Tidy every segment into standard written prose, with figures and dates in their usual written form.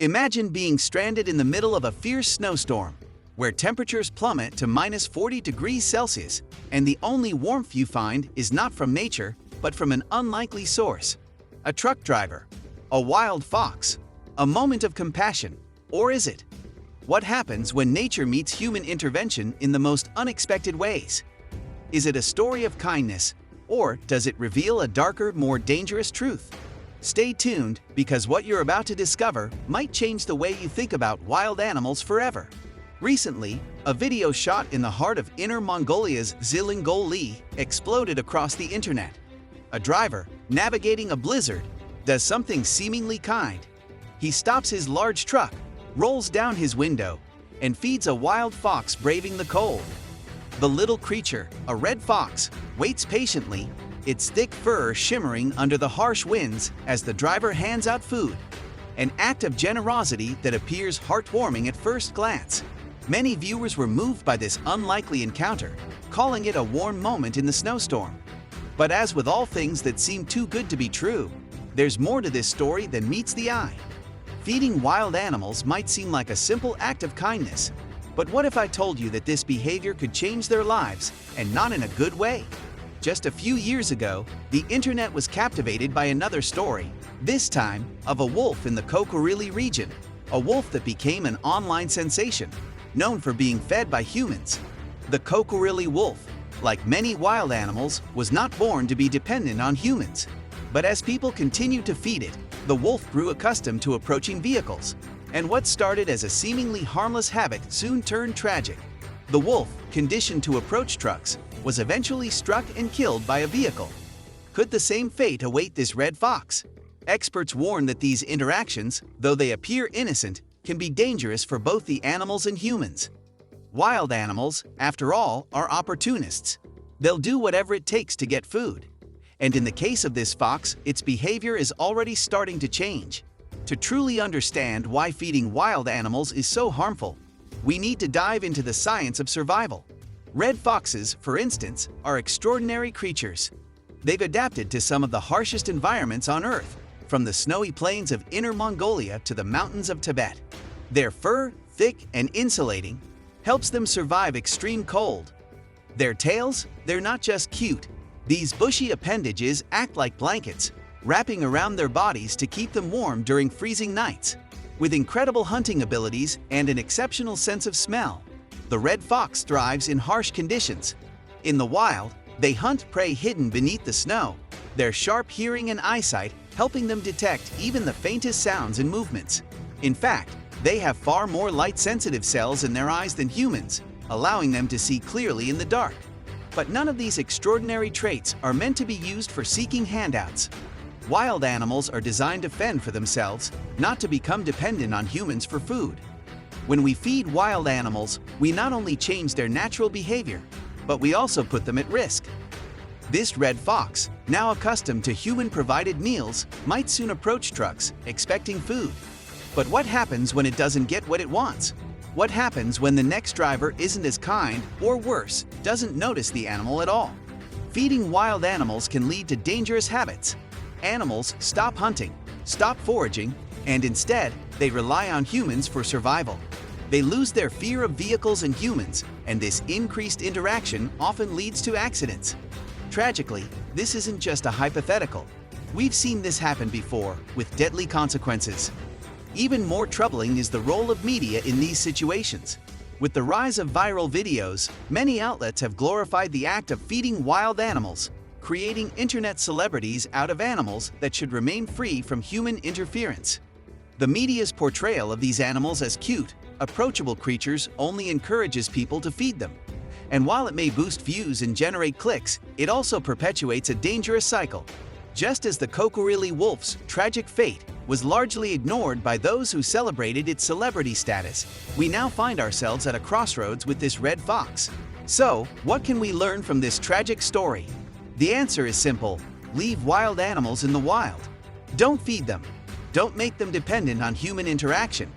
Imagine being stranded in the middle of a fierce snowstorm, where temperatures plummet to -40 degrees Celsius, and the only warmth you find is not from nature, but from an unlikely source. A truck driver, a wild fox, a moment of compassion, or is it? What happens when nature meets human intervention in the most unexpected ways? Is it a story of kindness, or does it reveal a darker, more dangerous truth? Stay tuned, because what you're about to discover might change the way you think about wild animals forever. Recently, a video shot in the heart of Inner Mongolia's Xilin exploded across the internet. A driver, navigating a blizzard, does something seemingly kind. He stops his large truck, rolls down his window, and feeds a wild fox braving the cold. The little creature, a red fox, waits patiently, its thick fur shimmering under the harsh winds as the driver hands out food. An act of generosity that appears heartwarming at first glance. Many viewers were moved by this unlikely encounter, calling it a warm moment in the snowstorm. But as with all things that seem too good to be true, there's more to this story than meets the eye. Feeding wild animals might seem like a simple act of kindness, but what if I told you that this behavior could change their lives, and not in a good way? Just a few years ago, the internet was captivated by another story, this time of a wolf in the Kokorili region, a wolf that became an online sensation, known for being fed by humans. The Kokorili wolf, like many wild animals, was not born to be dependent on humans. But as people continued to feed it, the wolf grew accustomed to approaching vehicles, and what started as a seemingly harmless habit soon turned tragic. The wolf, conditioned to approach trucks, was eventually struck and killed by a vehicle. Could the same fate await this red fox? Experts warn that these interactions, though they appear innocent, can be dangerous for both the animals and humans. Wild animals, after all, are opportunists. They'll do whatever it takes to get food. And in the case of this fox, its behavior is already starting to change. To truly understand why feeding wild animals is so harmful, we need to dive into the science of survival. Red foxes, for instance, are extraordinary creatures. They've adapted to some of the harshest environments on Earth, from the snowy plains of Inner Mongolia to the mountains of Tibet. Their fur, thick and insulating, helps them survive extreme cold. Their tails, they're not just cute. These bushy appendages act like blankets, wrapping around their bodies to keep them warm during freezing nights. With incredible hunting abilities and an exceptional sense of smell, the red fox thrives in harsh conditions. In the wild, they hunt prey hidden beneath the snow, their sharp hearing and eyesight helping them detect even the faintest sounds and movements. In fact, they have far more light-sensitive cells in their eyes than humans, allowing them to see clearly in the dark. But none of these extraordinary traits are meant to be used for seeking handouts. Wild animals are designed to fend for themselves, not to become dependent on humans for food. When we feed wild animals, we not only change their natural behavior, but we also put them at risk. This red fox, now accustomed to human-provided meals, might soon approach trucks, expecting food. But what happens when it doesn't get what it wants? What happens when the next driver isn't as kind, or worse, doesn't notice the animal at all? Feeding wild animals can lead to dangerous habits. Animals stop hunting, stop foraging, and instead, they rely on humans for survival. They lose their fear of vehicles and humans, and this increased interaction often leads to accidents. Tragically, this isn't just a hypothetical. We've seen this happen before, with deadly consequences. Even more troubling is the role of media in these situations. With the rise of viral videos, many outlets have glorified the act of feeding wild animals, creating internet celebrities out of animals that should remain free from human interference. The media's portrayal of these animals as cute, approachable creatures only encourages people to feed them. And while it may boost views and generate clicks, it also perpetuates a dangerous cycle. Just as the Kokorili wolf's tragic fate was largely ignored by those who celebrated its celebrity status, we now find ourselves at a crossroads with this red fox. So, what can we learn from this tragic story? The answer is simple: leave wild animals in the wild. Don't feed them. Don't make them dependent on human interaction.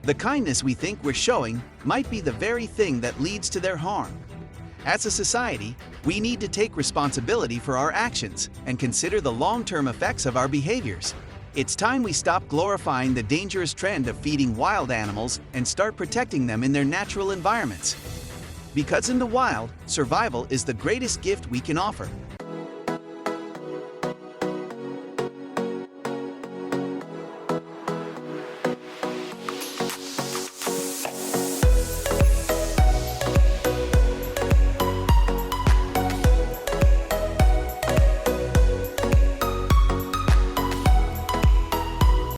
The kindness we think we're showing might be the very thing that leads to their harm. As a society, we need to take responsibility for our actions and consider the long-term effects of our behaviors. It's time we stop glorifying the dangerous trend of feeding wild animals and start protecting them in their natural environments. Because in the wild, survival is the greatest gift we can offer.